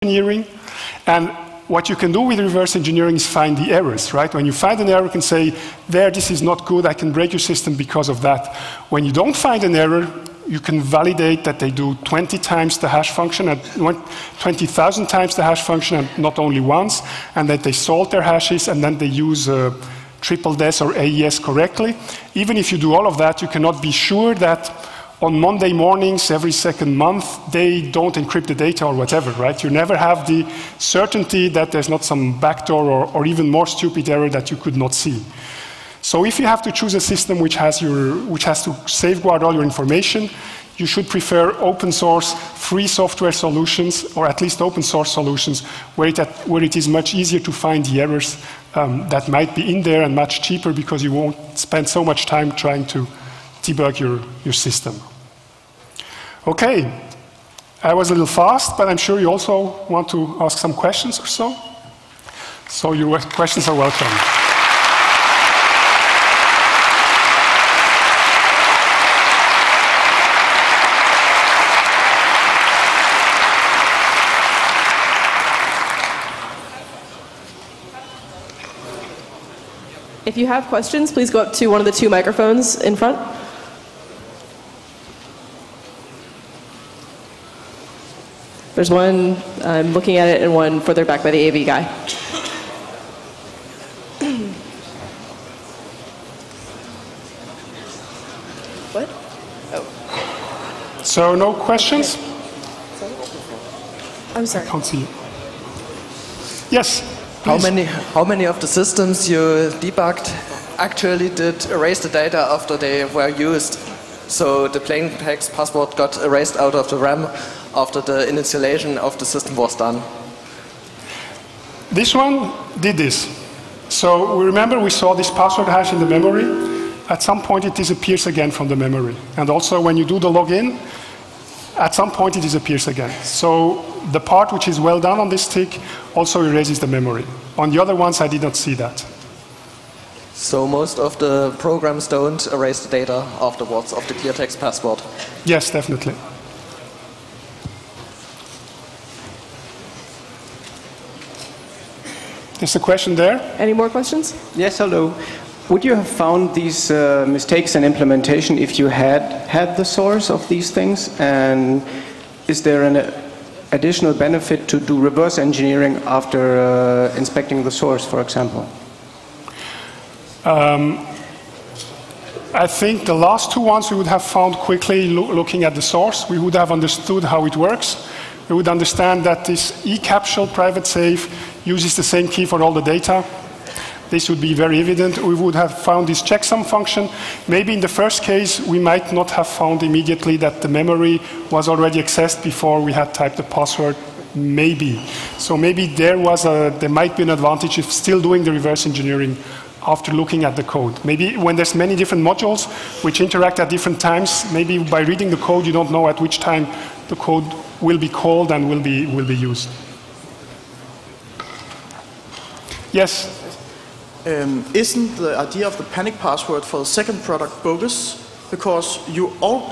engineering. And what you can do with reverse engineering is find the errors, right? When you find an error, you can say, there, this is not good, I can break your system because of that. When you don't find an error, you can validate that they do 20 times the hash function, 20,000 times the hash function, and not only once, and that they sort their hashes, and then they use triple DES or AES correctly. Even if you do all of that, you cannot be sure that on Monday mornings, every second month, they don't encrypt the data or whatever, right? You never have the certainty that there's not some backdoor or even more stupid error that you could not see. So if you have to choose a system which has to safeguard all your information, you should prefer open source, free software solutions, or at least open source solutions, where it is much easier to find the errors that might be in there, and much cheaper because you won't spend so much time trying to debug your system. Okay, I was a little fast, but I'm sure you also want to ask some questions or so. So your questions are welcome. If you have questions, please go up to one of the two microphones in front. There's one, I'm looking at it, and one further back by the AV guy. What? Oh. So no questions? Okay. I'm sorry. I can't see you. Yes? How many of the systems you debugged actually did erase the data after they were used? So the plain text password got erased out of the RAM after the initialization of the system was done. This one did this. So remember we saw this password hash in the memory. At some point it disappears again from the memory. And also when you do the login, at some point it disappears again. So the part which is well done on this tick also erases the memory. On the other ones I did not see that. So most of the programs don't erase the data afterwards of the clear text password? Yes, definitely. There's a question there. Any more questions? Yes, hello. Would you have found these mistakes in implementation if you had the source of these things? And is there an additional benefit to do reverse engineering after inspecting the source, for example? I think the last two ones we would have found quickly looking at the source. We would have understood how it works. We would understand that this eCapsule private safe uses the same key for all the data. This would be very evident. We would have found this checksum function. Maybe in the first case, we might not have found immediately that the memory was already accessed before we had typed the password. Maybe. So maybe there might be an advantage of still doing the reverse engineering after looking at the code. Maybe when there's many different modules which interact at different times, maybe by reading the code you don't know at which time the code will be called and will be used. Yes? Isn't the idea of the panic password for the second product bogus? Because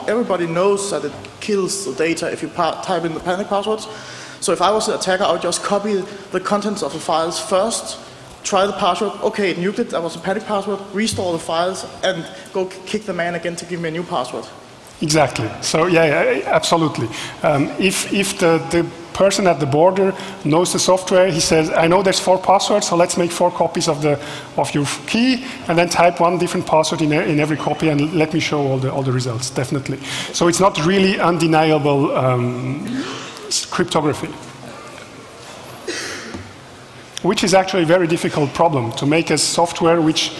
everybody knows that it kills the data if you type in the panic passwords. So if I was an attacker, I would just copy the contents of the files first, try the password, okay, it nuked it, that was a panic password, restore the files, and go kick the man again to give me a new password. Exactly. So yeah, absolutely. If the person at the border knows the software, he says, I know there's 4 passwords, so let's make 4 copies of your key, and then type one different password in every copy, and let me show all the results, definitely. So it's not really undeniable cryptography, which is actually a very difficult problem, to make a software which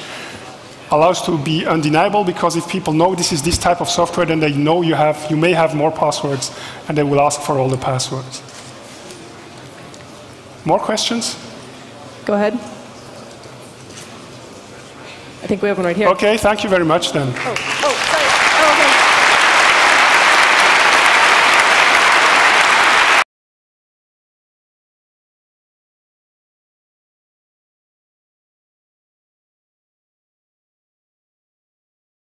allows to be undeniable, because if people know this is this type of software, then they know you may have more passwords, and they will ask for all the passwords. More questions? Go ahead. I think we have one right here. Okay, thank you very much then. Oh.